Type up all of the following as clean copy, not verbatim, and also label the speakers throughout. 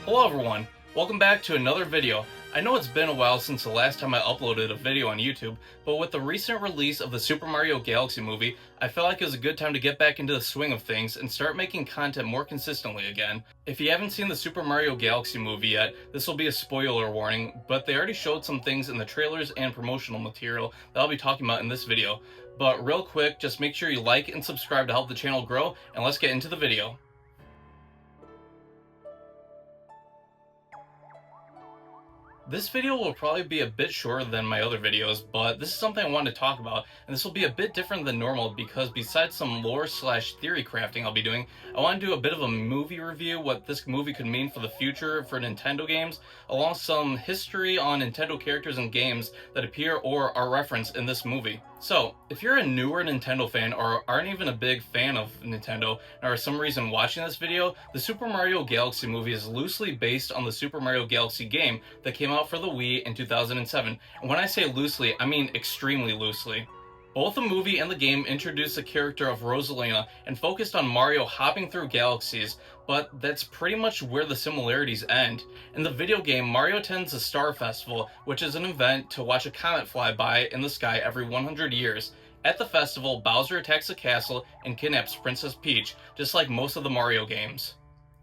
Speaker 1: Hello everyone, welcome back to another video. I know it's been a while since the last time I uploaded a video on YouTube, but with the recent release of the Super Mario Galaxy movie, I felt like it was a good time to get back into the swing of things and start making content more consistently again. If you haven't seen the Super Mario Galaxy movie yet, this will be a spoiler warning, but they already showed some things in the trailers and promotional material that I'll be talking about in this video. But real quick, just make sure you like and subscribe to help the channel grow, and let's get into the video. This video will probably be a bit shorter than my other videos, but this is something I wanted to talk about, and this will be a bit different than normal because besides some lore/theory crafting I'll be doing, I want to do a bit of a movie review, what this movie could mean for the future for Nintendo games, along with some history on Nintendo characters and games that appear or are referenced in this movie. So, if you're a newer Nintendo fan or aren't even a big fan of Nintendo and are for some reason watching this video, the Super Mario Galaxy movie is loosely based on the Super Mario Galaxy game that came out for the Wii in 2007. And when I say loosely, I mean extremely loosely. Both the movie and the game introduced the character of Rosalina and focused on Mario hopping through galaxies, but that's pretty much where the similarities end. In the video game, Mario attends a star festival, which is an event to watch a comet fly by in the sky every 100 years. At the festival, Bowser attacks the castle and kidnaps Princess Peach, just like most of the Mario games.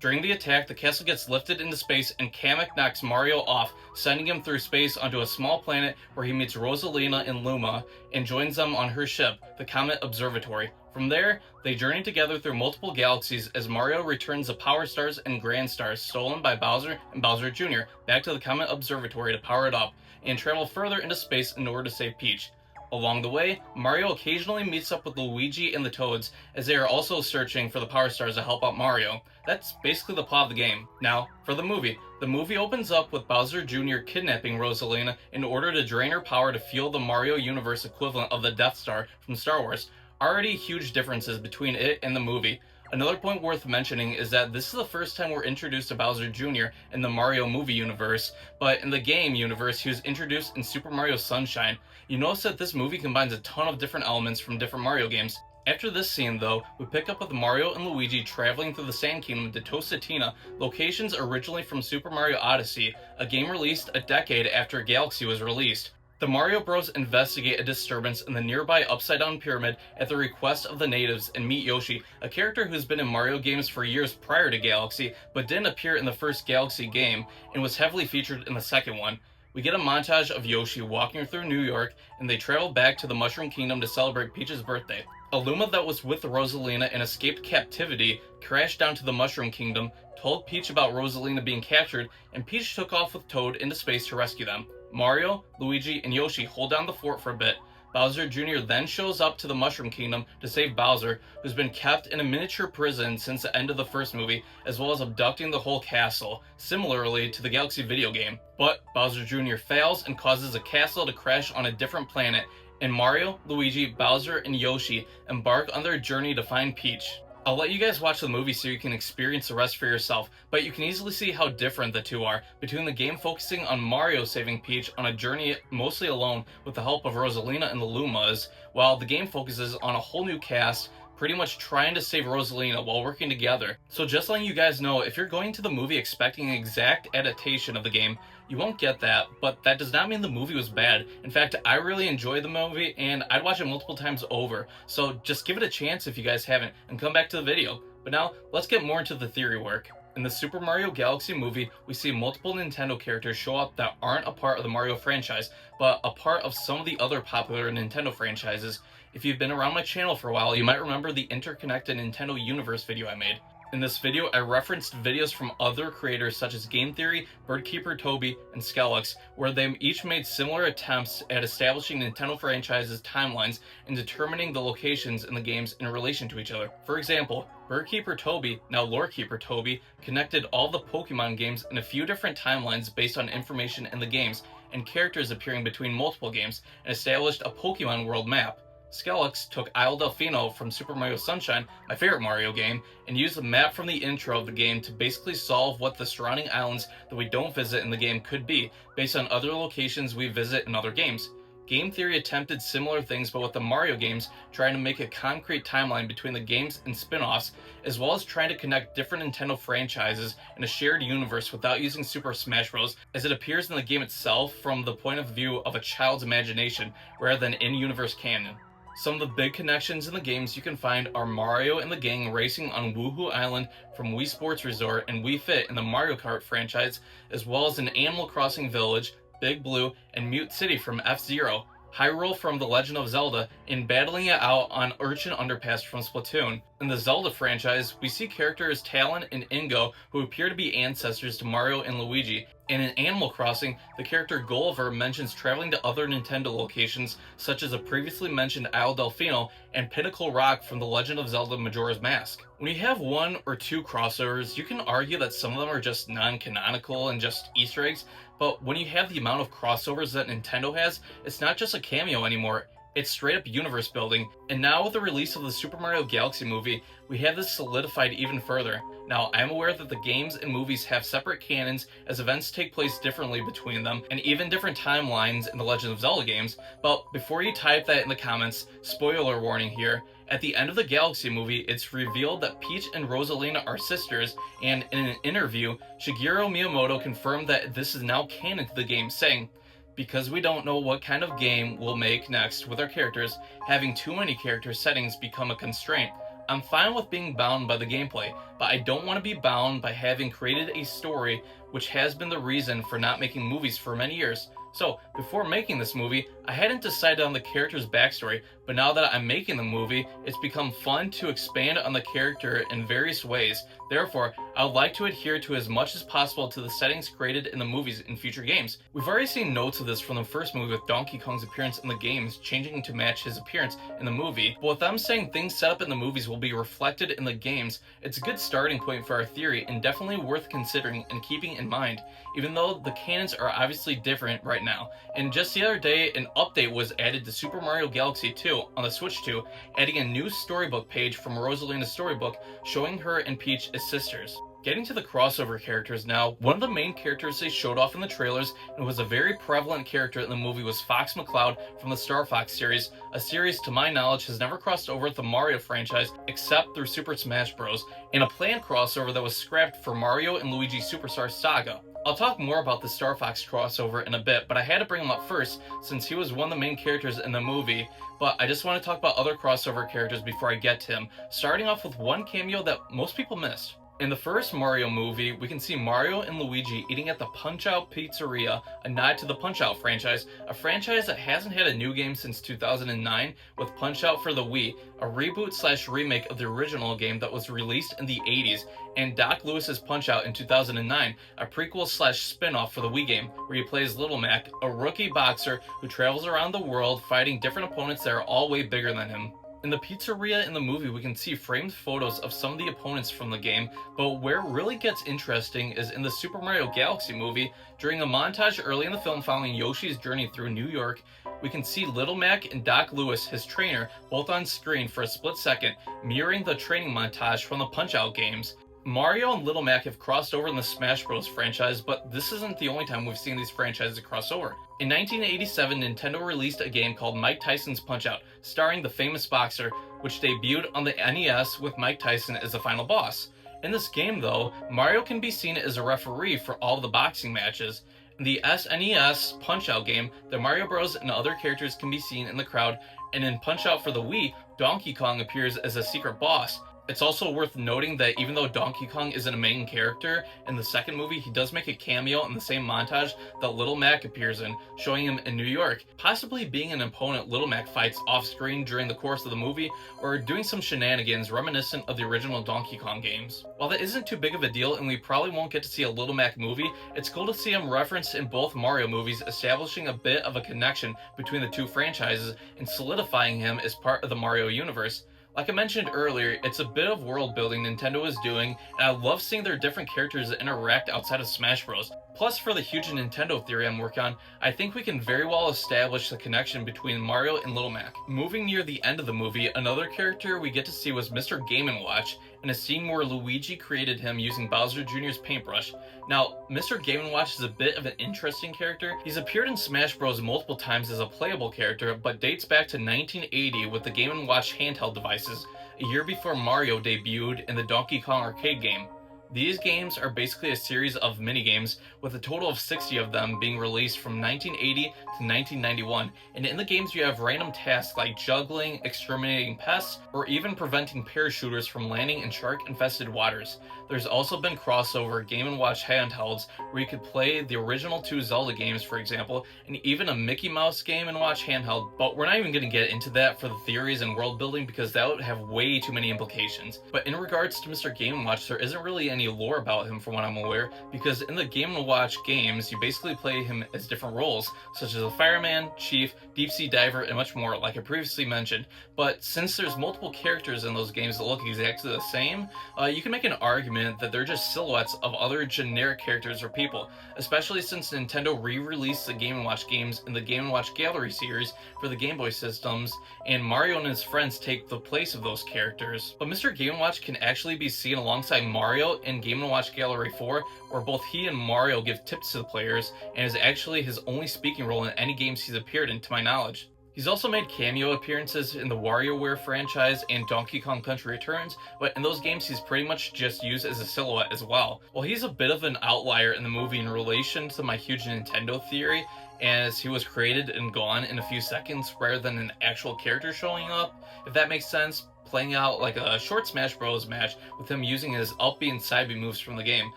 Speaker 1: During the attack, the castle gets lifted into space and Kamek knocks Mario off, sending him through space onto a small planet where he meets Rosalina and Luma and joins them on her ship, the Comet Observatory. From there, they journey together through multiple galaxies as Mario returns the Power Stars and Grand Stars stolen by Bowser and Bowser Jr. back to the Comet Observatory to power it up and travel further into space in order to save Peach. Along the way, Mario occasionally meets up with Luigi and the Toads as they are also searching for the Power Stars to help out Mario. That's basically the plot of the game. Now, for the movie. The movie opens up with Bowser Jr. kidnapping Rosalina in order to drain her power to fuel the Mario universe equivalent of the Death Star from Star Wars. Already huge differences between it and the movie. Another point worth mentioning is that this is the first time we're introduced to Bowser Jr. in the Mario movie universe, but in the game universe he was introduced in Super Mario Sunshine. You notice that this movie combines a ton of different elements from different Mario games. After this scene though, we pick up with Mario and Luigi traveling through the Sand Kingdom to Tosatina, locations originally from Super Mario Odyssey, a game released a decade after Galaxy was released. The Mario Bros investigate a disturbance in the nearby upside-down pyramid at the request of the natives and meet Yoshi, a character who's been in Mario games for years prior to Galaxy, but didn't appear in the first Galaxy game and was heavily featured in the second one. We get a montage of Yoshi walking through New York, and they travel back to the Mushroom Kingdom to celebrate Peach's birthday. A Luma that was with Rosalina and escaped captivity crashed down to the Mushroom Kingdom, told Peach about Rosalina being captured, and Peach took off with Toad into space to rescue them. Mario, Luigi, and Yoshi hold down the fort for a bit. Bowser Jr. then shows up to the Mushroom Kingdom to save Bowser, who's been kept in a miniature prison since the end of the first movie, as well as abducting the whole castle, similarly to the Galaxy video game. But Bowser Jr. fails and causes a castle to crash on a different planet, and Mario, Luigi, Bowser, and Yoshi embark on their journey to find Peach. I'll let you guys watch the movie so you can experience the rest for yourself, but you can easily see how different the two are, between the game focusing on Mario saving Peach on a journey mostly alone with the help of Rosalina and the Lumas, while the game focuses on a whole new cast pretty much trying to save Rosalina while working together. So just letting you guys know, if you're going to the movie expecting an exact adaptation of the game, you won't get that, but that does not mean the movie was bad. In fact, I really enjoyed the movie and I'd watch it multiple times over. So just give it a chance if you guys haven't and come back to the video. But now, let's get more into the theory work. In the Super Mario Galaxy movie, we see multiple Nintendo characters show up that aren't a part of the Mario franchise, but a part of some of the other popular Nintendo franchises. If you've been around my channel for a while, you might remember the Interconnected Nintendo Universe video I made. In this video, I referenced videos from other creators such as Game Theory, Birdkeeper Toby, and Skellix, where they each made similar attempts at establishing Nintendo franchises' timelines and determining the locations in the games in relation to each other. For example, Birdkeeper Toby, now Lorekeeper Toby, connected all the Pokemon games in a few different timelines based on information in the games and characters appearing between multiple games, and established a Pokemon world map. Skellix took Isle Delfino from Super Mario Sunshine, my favorite Mario game, and used the map from the intro of the game to basically solve what the surrounding islands that we don't visit in the game could be, based on other locations we visit in other games. Game theory attempted similar things, but with the Mario games, trying to make a concrete timeline between the games and spin-offs, as well as trying to connect different Nintendo franchises in a shared universe without using Super Smash Bros., as it appears in the game itself from the point of view of a child's imagination rather than in-universe canon. Some of the big connections in the games you can find are Mario and the gang racing on Woohoo Island from Wii Sports Resort and Wii Fit in the Mario Kart franchise, as well as an Animal Crossing Village, Big Blue, and Mute City from F-Zero, Hyrule from The Legend of Zelda, and battling it out on Urchin Underpass from Splatoon. In the Zelda franchise, we see characters Talon and Ingo who appear to be ancestors to Mario and Luigi, and in Animal Crossing, the character Gulliver mentions traveling to other Nintendo locations such as a previously mentioned Isle Delfino and Pinnacle Rock from The Legend of Zelda Majora's Mask. When you have one or two crossovers, you can argue that some of them are just non-canonical and just Easter eggs, but when you have the amount of crossovers that Nintendo has, it's not just a cameo anymore, it's straight up universe building. And now with the release of the Super Mario Galaxy movie, we have this solidified even further. Now, I'm aware that the games and movies have separate canons as events take place differently between them, and even different timelines in the Legend of Zelda games, but before you type that in the comments, spoiler warning here, at the end of the Galaxy movie, it's revealed that Peach and Rosalina are sisters, and in an interview, Shigeru Miyamoto confirmed that this is now canon to the game, saying, "Because we don't know what kind of game we'll make next with our characters, having too many character settings become a constraint. I'm fine with being bound by the gameplay, but I don't want to be bound by having created a story which has been the reason for not making movies for many years. So, before making this movie, I hadn't decided on the character's backstory, but now that I'm making the movie, it's become fun to expand on the character in various ways. Therefore, I would like to adhere to as much as possible to the settings created in the movies in future games." We've already seen notes of this from the first movie with Donkey Kong's appearance in the games changing to match his appearance in the movie, but with them saying things set up in the movies will be reflected in the games, it's a good starting point for our theory and definitely worth considering and keeping in mind, even though the canons are obviously different right now. And just the other day, an update was added to Super Mario Galaxy 2 on the Switch 2, adding a new storybook page from Rosalina's storybook showing her and Peach as sisters. Getting to the crossover characters now, one of the main characters they showed off in the trailers and was a very prevalent character in the movie was Fox McCloud from the Star Fox series, a series to my knowledge has never crossed over with the Mario franchise except through Super Smash Bros., and a planned crossover that was scrapped for Mario and Luigi Superstar Saga. I'll talk more about the Star Fox crossover in a bit, but I had to bring him up first since he was one of the main characters in the movie, but I just want to talk about other crossover characters before I get to him, starting off with one cameo that most people missed. In the first Mario movie, we can see Mario and Luigi eating at the Punch-Out Pizzeria, a nod to the Punch-Out franchise, a franchise that hasn't had a new game since 2009 with Punch-Out for the Wii, a reboot/remake of the original game that was released in the 80s, and Doc Lewis's Punch-Out in 2009, a prequel/spin-off for the Wii game, where he plays Little Mac, a rookie boxer who travels around the world fighting different opponents that are all way bigger than him. In the pizzeria in the movie, we can see framed photos of some of the opponents from the game, but where it really gets interesting is in the Super Mario Galaxy movie. During a montage early in the film following Yoshi's journey through New York, we can see Little Mac and Doc Lewis, his trainer, both on screen for a split second, mirroring the training montage from the Punch-Out games. Mario and Little Mac have crossed over in the Smash Bros. Franchise, but this isn't the only time we've seen these franchises cross over. In 1987, Nintendo released a game called Mike Tyson's Punch-Out, starring the famous boxer, which debuted on the NES with Mike Tyson as the final boss. In this game, though, Mario can be seen as a referee for all of the boxing matches. In the SNES Punch-Out game, the Mario Bros. And other characters can be seen in the crowd, and in Punch-Out for the Wii, Donkey Kong appears as a secret boss. It's also worth noting that even though Donkey Kong isn't a main character, in the second movie he does make a cameo in the same montage that Little Mac appears in, showing him in New York, possibly being an opponent Little Mac fights off-screen during the course of the movie, or doing some shenanigans reminiscent of the original Donkey Kong games. While that isn't too big of a deal and we probably won't get to see a Little Mac movie, it's cool to see him referenced in both Mario movies, establishing a bit of a connection between the two franchises and solidifying him as part of the Mario universe. Like I mentioned earlier, it's a bit of world building Nintendo is doing, and I love seeing their different characters interact outside of Smash Bros. Plus, for the huge Nintendo theory I'm working on, I think we can very well establish the connection between Mario and Little Mac. Moving near the end of the movie, another character we get to see was Mr. Game & Watch, in a scene where Luigi created him using Bowser Jr.'s paintbrush. Now, Mr. Game & Watch is a bit of an interesting character. He's appeared in Smash Bros. Multiple times as a playable character, but dates back to 1980 with the Game & Watch handheld devices, a year before Mario debuted in the Donkey Kong arcade game. These games are basically a series of minigames, with a total of 60 of them being released from 1980 to 1991, and in the games you have random tasks like juggling, exterminating pests, or even preventing parachuters from landing in shark-infested waters. There's also been crossover Game & Watch handhelds where you could play the original 2 Zelda games, for example, and even a Mickey Mouse Game & Watch handheld, but we're not even going to get into that for the theories and world building because that would have way too many implications. But in regards to Mr. Game & Watch, there isn't really any lore about him from what I'm aware, because in the Game & Watch games, you basically play him as different roles, such as a fireman, chief, deep sea diver, and much more, like I previously mentioned. But since there's multiple characters in those games that look exactly the same, you can make an argument that they're just silhouettes of other generic characters or people, especially since Nintendo re-released the Game & Watch games in the Game & Watch Gallery series for the Game Boy systems, and Mario and his friends take the place of those characters. But Mr. Game & Watch can actually be seen alongside Mario in Game & Watch Gallery 4, where both he and Mario give tips to the players, and is actually his only speaking role in any games he's appeared in to my knowledge. He's also made cameo appearances in the WarioWare franchise and Donkey Kong Country Returns, but in those games he's pretty much just used as a silhouette as well. While he's a bit of an outlier in the movie in relation to my huge Nintendo theory, as he was created and gone in a few seconds rather than an actual character showing up, if that makes sense, playing out like a short Smash Bros. Match with him using his up B and side B moves from the game.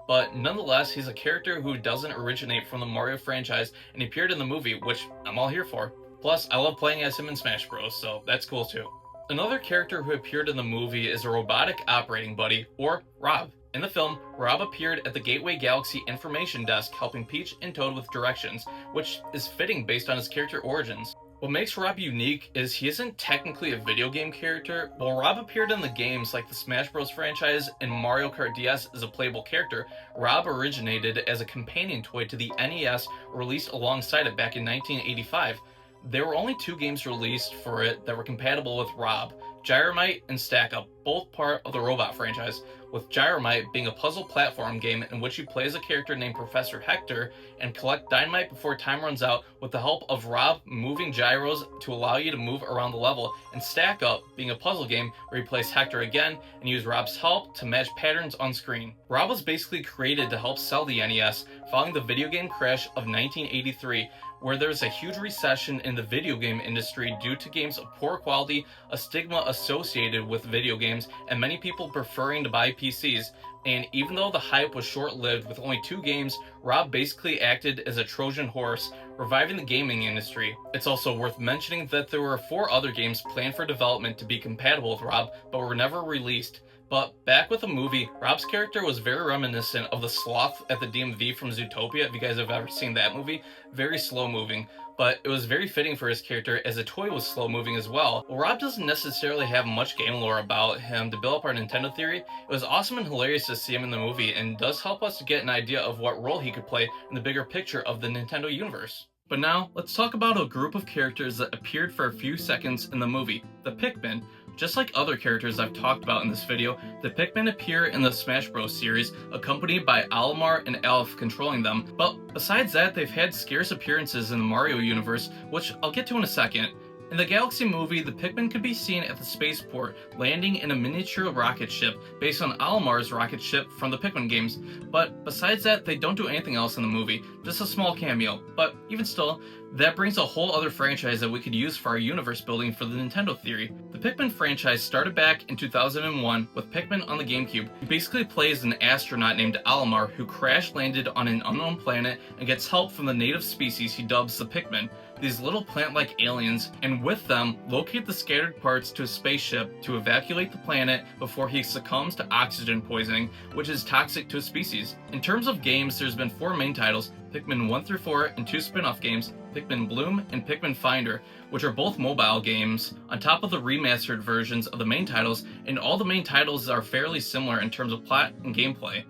Speaker 1: But nonetheless, he's a character who doesn't originate from the Mario franchise and he appeared in the movie, which I'm all here for. Plus, I love playing as him in Smash Bros, so that's cool too. Another character who appeared in the movie is a robotic operating buddy, or Rob. In the film, Rob appeared at the Gateway Galaxy information desk helping Peach and Toad with directions, which is fitting based on his character origins. What makes Rob unique is he isn't technically a video game character. While Rob appeared in the games like the Smash Bros. Franchise and Mario Kart DS as a playable character, Rob originated as a companion toy to the NES released alongside it back in 1985. There were only 2 games released for it that were compatible with Rob, Gyromite and Stack Up, both part of the Robot franchise, with Gyromite being a puzzle platform game in which you play as a character named Professor Hector and collect dynamite before time runs out with the help of Rob moving gyros to allow you to move around the level, and Stack Up being a puzzle game where you place Hector again and use Rob's help to match patterns on screen. Rob was basically created to help sell the NES following the video game crash of 1983, where there's a huge recession in the video game industry due to games of poor quality, a stigma associated with video games, and many people preferring to buy PCs. And even though the hype was short-lived with only 2 games, Rob basically acted as a Trojan horse, reviving the gaming industry. It's also worth mentioning that there were 4 other games planned for development to be compatible with Rob, but were never released. But back with the movie, Rob's character was very reminiscent of the sloth at the DMV from Zootopia, if you guys have ever seen that movie. Very slow moving, but it was very fitting for his character as the toy was slow moving as well. While Rob doesn't necessarily have much game lore about him to build up our Nintendo theory, it was awesome and hilarious to see him in the movie and does help us to get an idea of what role he could play in the bigger picture of the Nintendo universe. But now, let's talk about a group of characters that appeared for a few seconds in the movie, the Pikmin. Just like other characters I've talked about in this video, the Pikmin appear in the Smash Bros. Series, accompanied by Olimar and Alf controlling them, but besides that, they've had scarce appearances in the Mario universe, which I'll get to in a second. In the Galaxy movie, the Pikmin could be seen at the spaceport, landing in a miniature rocket ship based on Olimar's rocket ship from the Pikmin games, but besides that, they don't do anything else in the movie, just a small cameo. But even still, that brings a whole other franchise that we could use for our universe building for the Nintendo theory. The Pikmin franchise started back in 2001 with Pikmin on the GameCube. He basically plays an astronaut named Olimar who crash-landed on an unknown planet and gets help from the native species he dubs the Pikmin, these little plant-like aliens, and with them, locate the scattered parts to a spaceship to evacuate the planet before he succumbs to oxygen poisoning, which is toxic to a species. In terms of games, there's been 4 main titles, Pikmin 1 through 4, and 2 spin-off games, Pikmin Bloom and Pikmin Finder, which are both mobile games, on top of the remastered versions of the main titles, and all the main titles are fairly similar in terms of plot and gameplay.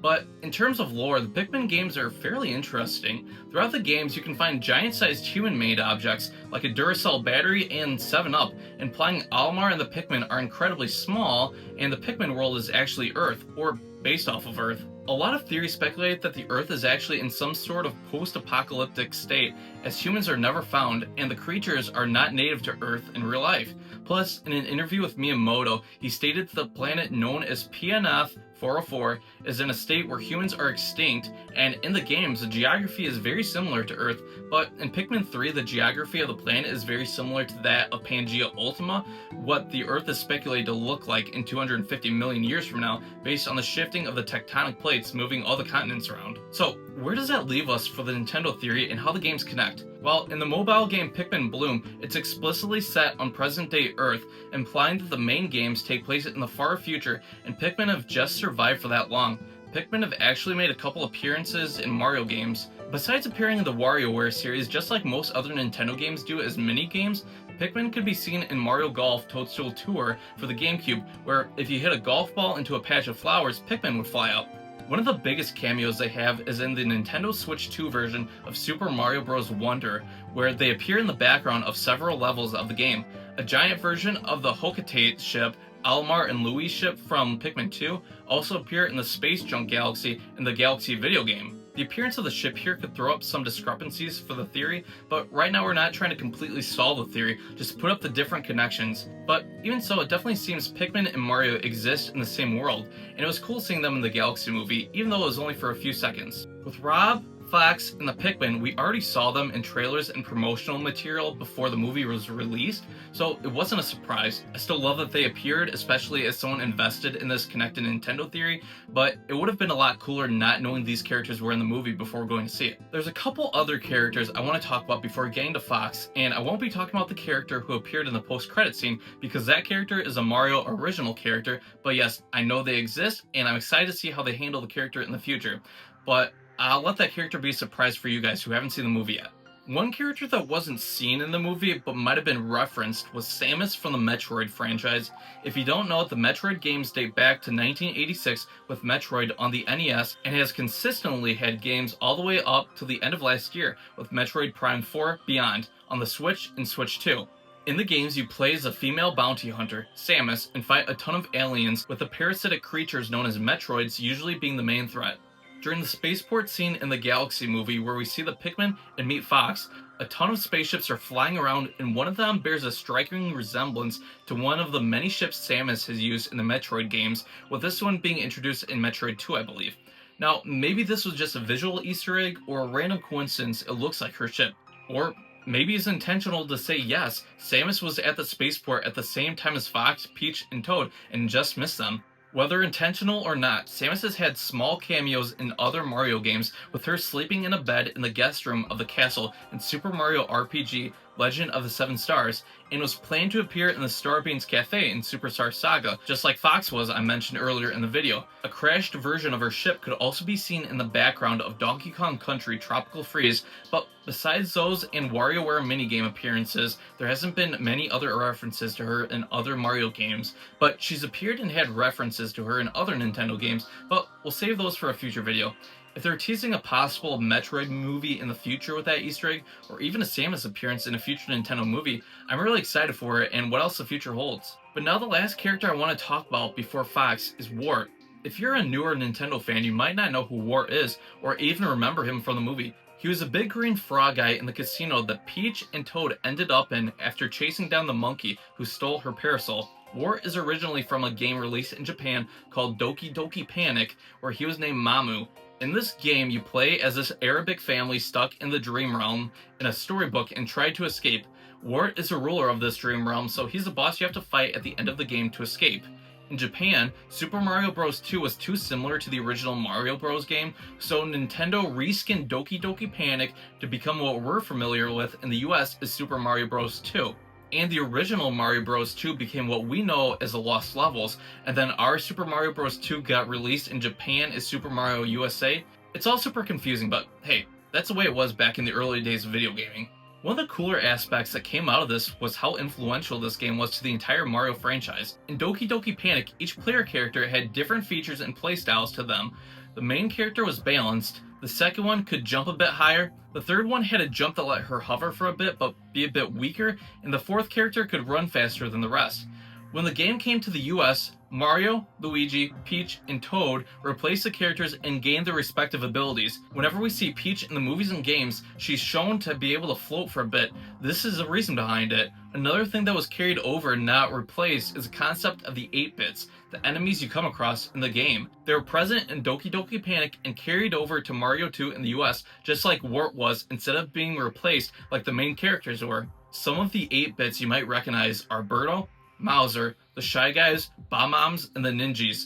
Speaker 1: But in terms of lore, the Pikmin games are fairly interesting. Throughout the games, you can find giant-sized human-made objects like a Duracell battery and 7-Up, implying Olimar and the Pikmin are incredibly small, and the Pikmin world is actually Earth, or based off of Earth. A lot of theories speculate that the Earth is actually in some sort of post-apocalyptic state, as humans are never found, and the creatures are not native to Earth in real life. Plus, in an interview with Miyamoto, he stated that the planet known as PNF 404 is in a state where humans are extinct, and in the games, the geography is very similar to Earth, but in Pikmin 3, the geography of the planet is very similar to that of Pangaea Ultima, what the Earth is speculated to look like in 250 million years from now, based on the shifting of the tectonic plates moving all the continents around. So, where does that leave us for the Nintendo theory and how the games connect? Well, in the mobile game Pikmin Bloom, it's explicitly set on present-day Earth, implying that the main games take place in the far future, and Pikmin have just survived for that long. Pikmin have actually made a couple appearances in Mario games. Besides appearing in the WarioWare series, just like most other Nintendo games do as mini-games, Pikmin could be seen in Mario Golf Toadstool Tour for the GameCube, where if you hit a golf ball into a patch of flowers, Pikmin would fly out. One of the biggest cameos they have is in the Nintendo Switch 2 version of Super Mario Bros. Wonder, where they appear in the background of several levels of the game. A giant version of the Hocotate ship, Olimar and Louie's ship from Pikmin 2, also appear in the Space Junk Galaxy in the Galaxy video game. The appearance of the ship here could throw up some discrepancies for the theory, but right now we're not trying to completely solve the theory, just put up the different connections. But even so, it definitely seems Pikmin and Mario exist in the same world, and it was cool seeing them in the Galaxy movie, even though it was only for a few seconds. With Rob, Fox, and the Pikmin, we already saw them in trailers and promotional material before the movie was released, so it wasn't a surprise. I still love that they appeared, especially as someone invested in this connected Nintendo theory, but it would have been a lot cooler not knowing these characters were in the movie before going to see it. There's a couple other characters I want to talk about before getting to Fox, and I won't be talking about the character who appeared in the post-credit scene, because that character is a Mario original character, but yes, I know they exist, and I'm excited to see how they handle the character in the future. But I'll let that character be a surprise for you guys who haven't seen the movie yet. One character that wasn't seen in the movie but might have been referenced was Samus from the Metroid franchise. If you don't know, the Metroid games date back to 1986 with Metroid on the NES and has consistently had games all the way up to the end of last year with Metroid Prime 4 Beyond on the Switch and Switch 2. In the games, you play as a female bounty hunter, Samus, and fight a ton of aliens with the parasitic creatures known as Metroids usually being the main threat. During the spaceport scene in the Galaxy movie where we see the Pikmin and meet Fox, a ton of spaceships are flying around and one of them bears a striking resemblance to one of the many ships Samus has used in the Metroid games, with this one being introduced in Metroid 2, I believe. Now, maybe this was just a visual Easter egg or a random coincidence it looks like her ship. Or maybe it's intentional to say yes, Samus was at the spaceport at the same time as Fox, Peach, and Toad and just missed them. Whether intentional or not, Samus has had small cameos in other Mario games, with her sleeping in a bed in the guest room of the castle in Super Mario RPG Legend of the Seven Stars, and was planned to appear in the Star Beans Cafe in Superstar Saga, just like Fox was, I mentioned earlier in the video. A crashed version of her ship could also be seen in the background of Donkey Kong Country Tropical Freeze, but besides those and WarioWare minigame appearances, there hasn't been many other references to her in other Mario games, but she's appeared and had references to her in other Nintendo games, but we'll save those for a future video. If they're teasing a possible Metroid movie in the future with that Easter egg, or even a Samus appearance in a future Nintendo movie, I'm really excited for it and what else the future holds. But now the last character I want to talk about before Fox is Wart. If you're a newer Nintendo fan, you might not know who Wart is, or even remember him from the movie. He was a big green frog guy in the casino that Peach and Toad ended up in after chasing down the monkey who stole her parasol. Wart is originally from a game released in Japan called Doki Doki Panic, where he was named Mamu. In this game, you play as this Arabic family stuck in the dream realm in a storybook and try to escape. Wart is a ruler of this dream realm, so he's the boss you have to fight at the end of the game to escape. In Japan, Super Mario Bros. 2 was too similar to the original Mario Bros. Game, so Nintendo reskinned Doki Doki Panic to become what we're familiar with in the US as Super Mario Bros. 2. And the original Mario Bros. 2 became what we know as the Lost Levels, and then our Super Mario Bros. 2 got released in Japan as Super Mario USA. It's all super confusing, but hey, that's the way it was back in the early days of video gaming. One of the cooler aspects that came out of this was how influential this game was to the entire Mario franchise. In Doki Doki Panic, each player character had different features and playstyles to them. The main character was balanced, the second one could jump a bit higher, the third one had a jump that let her hover for a bit but be a bit weaker, and the fourth character could run faster than the rest. When the game came to the US, Mario, Luigi, Peach, and Toad replaced the characters and gained their respective abilities. Whenever we see Peach in the movies and games, she's shown to be able to float for a bit. This is the reason behind it. Another thing that was carried over and not replaced is the concept of the 8-bits, the enemies you come across in the game. They were present in Doki Doki Panic and carried over to Mario 2 in the US, just like Wart was, instead of being replaced like the main characters were. Some of the 8-bits you might recognize are Birdo, Mauser, the Shy Guys, Bob-Ombs, and the Ninjas.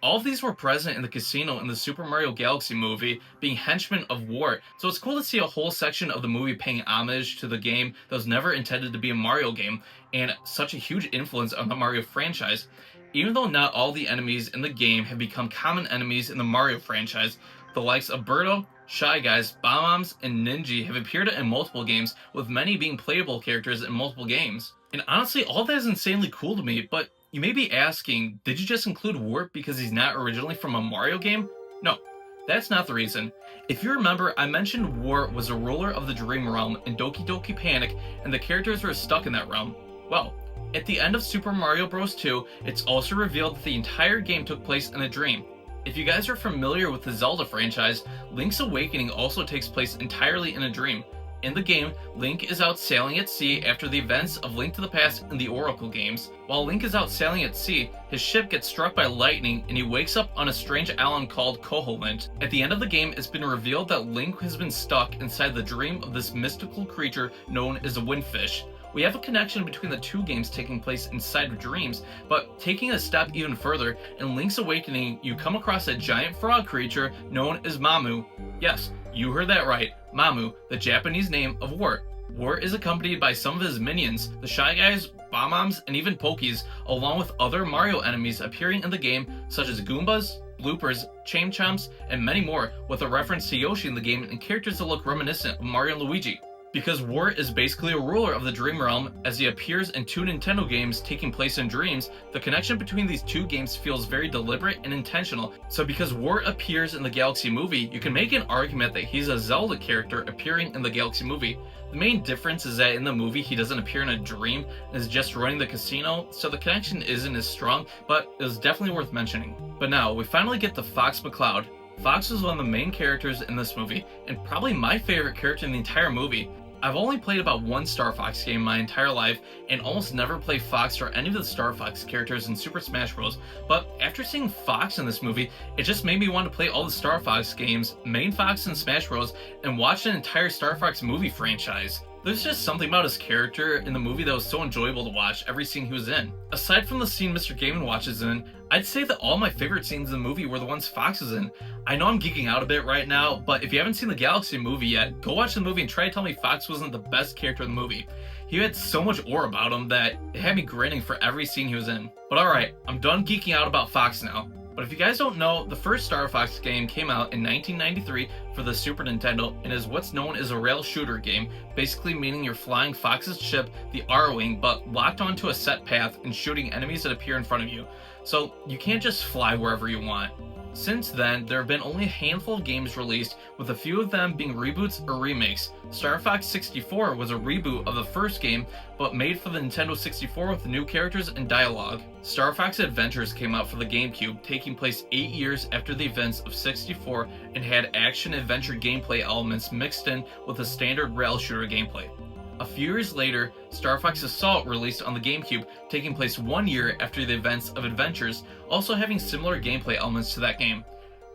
Speaker 1: All of these were present in the casino in the Super Mario Galaxy movie, being henchmen of Wart, so it's cool to see a whole section of the movie paying homage to the game that was never intended to be a Mario game, and such a huge influence on the Mario franchise. Even though not all the enemies in the game have become common enemies in the Mario franchise, the likes of Birdo, Shy Guys, Bob-Ombs, and Ninja have appeared in multiple games, with many being playable characters in multiple games. And honestly, all that is insanely cool to me, but you may be asking, did you just include Wart because he's not originally from a Mario game? No, that's not the reason. If you remember, I mentioned Wart was a ruler of the Dream Realm in Doki Doki Panic, and the characters were stuck in that realm. Well, at the end of Super Mario Bros. 2, it's also revealed that the entire game took place in a dream. If you guys are familiar with the Zelda franchise, Link's Awakening also takes place entirely in a dream. In the game, Link is out sailing at sea after the events of Link to the Past in the Oracle games. While Link is out sailing at sea, his ship gets struck by lightning and he wakes up on a strange island called Koholint. At the end of the game, it's been revealed that Link has been stuck inside the dream of this mystical creature known as a windfish. We have a connection between the two games taking place inside of dreams, but taking a step even further, in Link's Awakening, you come across a giant frog creature known as Mamu. Yes, you heard that right, Mamu, the Japanese name of Wart. Wart is accompanied by some of his minions, the Shy Guys, Bob-Ombs, and even Pokies, along with other Mario enemies appearing in the game, such as Goombas, Bloopers, Chomps, and many more, with a reference to Yoshi in the game and characters that look reminiscent of Mario and Luigi. Because Wart is basically a ruler of the Dream Realm, as he appears in two Nintendo games taking place in dreams, the connection between these two games feels very deliberate and intentional. So because Wart appears in the Galaxy movie, you can make an argument that he's a Zelda character appearing in the Galaxy movie. The main difference is that in the movie he doesn't appear in a dream and is just running the casino, so the connection isn't as strong, but it was definitely worth mentioning. But now, we finally get to Fox McCloud. Fox was one of the main characters in this movie, and probably my favorite character in the entire movie. I've only played about one Star Fox game my entire life, and almost never played Fox or any of the Star Fox characters in Super Smash Bros. But after seeing Fox in this movie, it just made me want to play all the Star Fox games, main Fox in Smash Bros, and watch an entire Star Fox movie franchise. There's just something about his character in the movie that was so enjoyable to watch every scene he was in. Aside from the scene Mr. Game & Watch is in, I'd say that all my favorite scenes in the movie were the ones Fox is in. I know I'm geeking out a bit right now, but if you haven't seen the Galaxy movie yet, go watch the movie and try to tell me Fox wasn't the best character in the movie. He had so much aura about him that it had me grinning for every scene he was in. But alright, I'm done geeking out about Fox now. But if you guys don't know, the first Star Fox game came out in 1993 for the Super Nintendo and is what's known as a rail shooter game, basically meaning you're flying Fox's ship, the R-Wing, but locked onto a set path and shooting enemies that appear in front of you. So you can't just fly wherever you want. Since then, there have been only a handful of games released, with a few of them being reboots or remakes. Star Fox 64 was a reboot of the first game, but made for the Nintendo 64 with new characters and dialogue. Star Fox Adventures came out for the GameCube, taking place 8 years after the events of 64, and had action-adventure gameplay elements mixed in with a standard rail shooter gameplay. A few years later, Star Fox Assault released on the GameCube, taking place 1 year after the events of Adventures, also having similar gameplay elements to that game.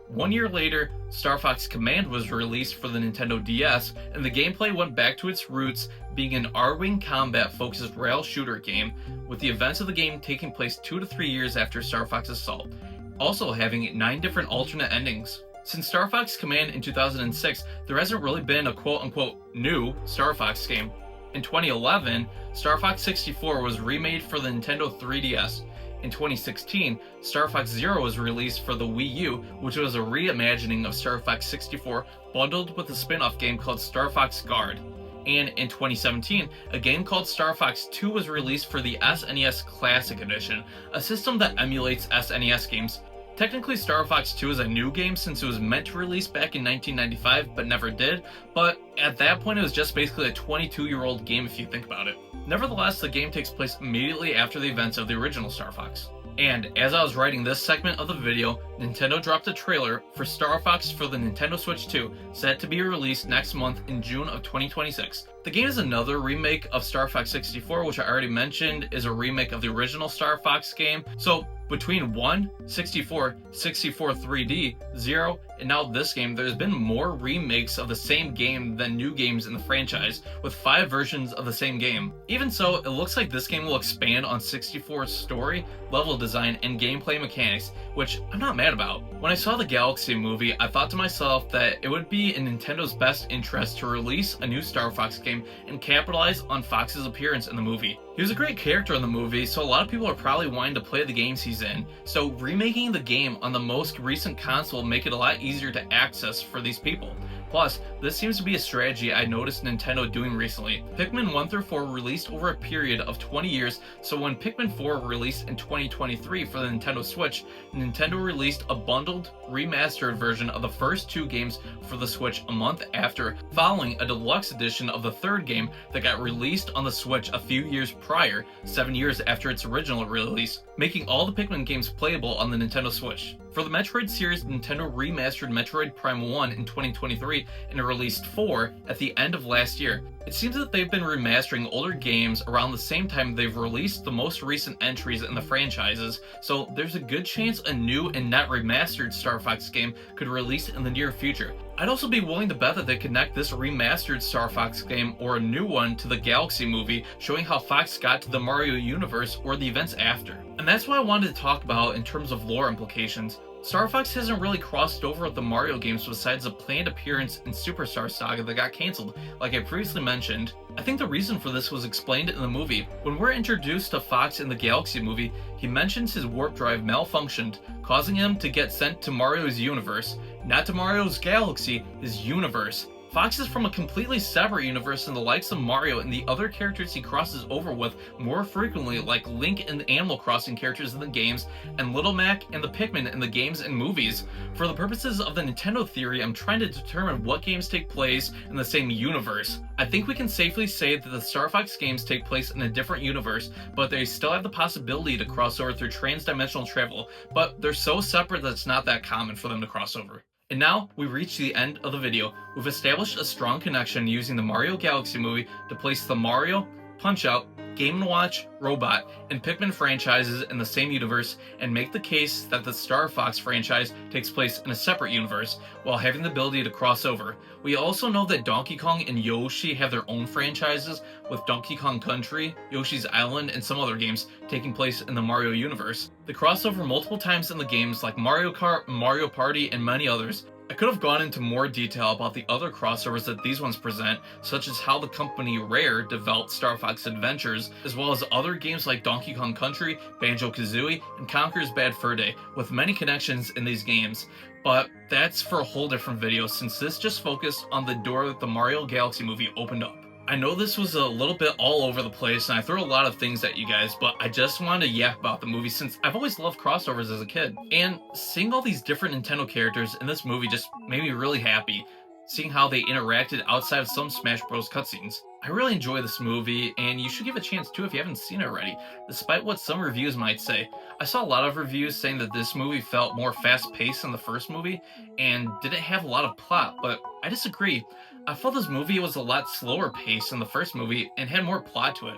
Speaker 1: 1 year later, Star Fox Command was released for the Nintendo DS, and the gameplay went back to its roots, being an R-Wing combat-focused rail shooter game, with the events of the game taking place 2 to 3 years after Star Fox Assault, also having 9 different alternate endings. Since Star Fox Command in 2006, there hasn't really been a quote-unquote new Star Fox game. In 2011, Star Fox 64 was remade for the Nintendo 3DS. In 2016, Star Fox Zero was released for the Wii U, which was a reimagining of Star Fox 64 bundled with a spin-off game called Star Fox Guard. And in 2017, a game called Star Fox 2 was released for the SNES Classic Edition, a system that emulates SNES games. Technically, Star Fox 2 is a new game since it was meant to release back in 1995 but never did, but at that point it was just basically a 22-year-old game if you think about it. Nevertheless, the game takes place immediately after the events of the original Star Fox. And as I was writing this segment of the video, Nintendo dropped a trailer for Star Fox for the Nintendo Switch 2, set to be released next month in June of 2026. The game is another remake of Star Fox 64, which I already mentioned is a remake of the original Star Fox game. So between 1, 64, 64 3D, 0, and now this game, there's been more remakes of the same game than new games in the franchise, with 5 versions of the same game. Even so, it looks like this game will expand on 64's story, level design, and gameplay mechanics, which I'm not mad about. When I saw the Galaxy movie, I thought to myself that it would be in Nintendo's best interest to release a new Star Fox game and capitalize on Fox's appearance in the movie. He was a great character in the movie, so a lot of people are probably wanting to play the games he's in, so remaking the game on the most recent console will make it a lot easier to access for these people. Plus, this seems to be a strategy I noticed Nintendo doing recently. Pikmin 1 through 4 released over a period of 20 years, so when Pikmin 4 released in 2023 for the Nintendo Switch, Nintendo released a bundled, remastered version of the first 2 games for the Switch a month after, following a deluxe edition of the 3rd game that got released on the Switch a few years prior, 7 years after its original release, making all the Pikmin games playable on the Nintendo Switch. For the Metroid series, Nintendo remastered Metroid Prime 1 in 2023 and released 4 at the end of last year. It seems that they've been remastering older games around the same time they've released the most recent entries in the franchises, so there's a good chance a new and not remastered Star Fox game could release in the near future. I'd also be willing to bet that they connect this remastered Star Fox game or a new one to the Galaxy movie, showing how Fox got to the Mario universe or the events after. And that's what I wanted to talk about in terms of lore implications. Star Fox hasn't really crossed over with the Mario games besides a planned appearance in Superstar Saga that got cancelled, like I previously mentioned. I think the reason for this was explained in the movie. When we're introduced to Fox in the Galaxy movie, he mentions his warp drive malfunctioned, causing him to get sent to Mario's universe. Not to Mario's galaxy, his universe. Fox is from a completely separate universe than the likes of Mario and the other characters he crosses over with more frequently, like Link and the Animal Crossing characters in the games, and Little Mac and the Pikmin in the games and movies. For the purposes of the Nintendo theory, I'm trying to determine what games take place in the same universe. I think we can safely say that the Star Fox games take place in a different universe, but they still have the possibility to cross over through trans-dimensional travel, but they're so separate that it's not that common for them to cross over. And now, we reach the end of the video. We've established a strong connection using the Mario Galaxy movie to place the Mario, Punch-Out, Game & Watch, Robot, and Pikmin franchises in the same universe and make the case that the Star Fox franchise takes place in a separate universe, while having the ability to cross over. We also know that Donkey Kong and Yoshi have their own franchises, with Donkey Kong Country, Yoshi's Island, and some other games taking place in the Mario universe. They cross over multiple times in the games like Mario Kart, Mario Party, and many others. I could have gone into more detail about the other crossovers that these ones present, such as how the company Rare developed Star Fox Adventures, as well as other games like Donkey Kong Country, Banjo-Kazooie, and Conker's Bad Fur Day, with many connections in these games. But that's for a whole different video, since this just focused on the door that the Mario Galaxy movie opened up. I know this was a little bit all over the place and I threw a lot of things at you guys, but I just wanted to yap about the movie since I've always loved crossovers as a kid. And seeing all these different Nintendo characters in this movie just made me really happy, seeing how they interacted outside of some Smash Bros. Cutscenes. I really enjoy this movie, and you should give it a chance too if you haven't seen it already, despite what some reviews might say. I saw a lot of reviews saying that this movie felt more fast-paced than the first movie, and didn't have a lot of plot, but I disagree. I felt this movie was a lot slower paced than the first movie, and had more plot to it.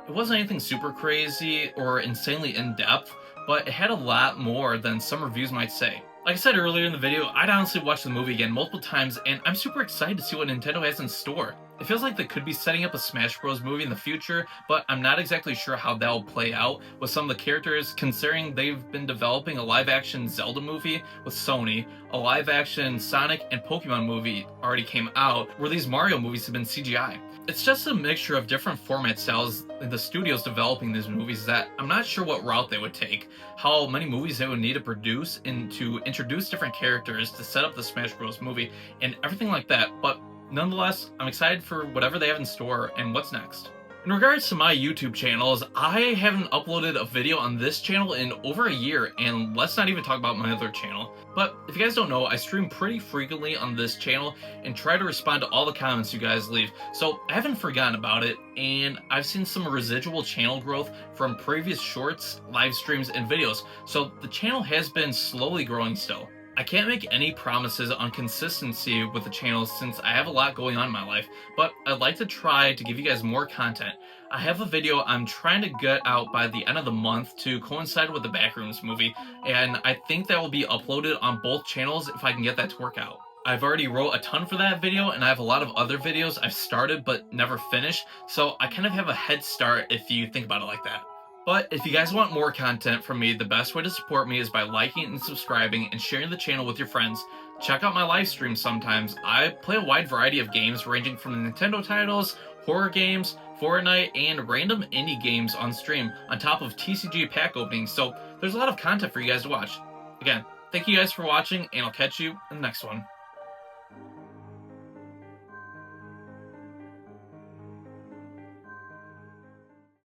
Speaker 1: It wasn't anything super crazy or insanely in-depth, but it had a lot more than some reviews might say. Like I said earlier in the video, I'd honestly watch the movie again multiple times, and I'm super excited to see what Nintendo has in store. It feels like they could be setting up a Smash Bros. Movie in the future, but I'm not exactly sure how that'll play out with some of the characters, considering they've been developing a live-action Zelda movie with Sony, a live-action Sonic and Pokemon movie already came out, where these Mario movies have been CGI. It's just a mixture of different format styles in the studios developing these movies that I'm not sure what route they would take, how many movies they would need to produce and to introduce different characters to set up the Smash Bros. Movie and everything like that, but nonetheless, I'm excited for whatever they have in store and what's next. In regards to my YouTube channels, I haven't uploaded a video on this channel in over a year, and let's not even talk about my other channel. But if you guys don't know, I stream pretty frequently on this channel and try to respond to all the comments you guys leave, so I haven't forgotten about it, and I've seen some residual channel growth from previous shorts, live streams, and videos, so the channel has been slowly growing still. I can't make any promises on consistency with the channel since I have a lot going on in my life, but I'd like to try to give you guys more content. I have a video I'm trying to get out by the end of the month to coincide with the Backrooms movie, and I think that will be uploaded on both channels if I can get that to work out. I've already wrote a ton for that video, and I have a lot of other videos I've started but never finished, so I kind of have a head start if you think about it like that. But if you guys want more content from me, the best way to support me is by liking and subscribing and sharing the channel with your friends. Check out my live streams sometimes. I play a wide variety of games ranging from Nintendo titles, horror games, Fortnite, and random indie games on stream, on top of TCG pack openings, so there's a lot of content for you guys to watch. Again, thank you guys for watching, and I'll catch you in the next one.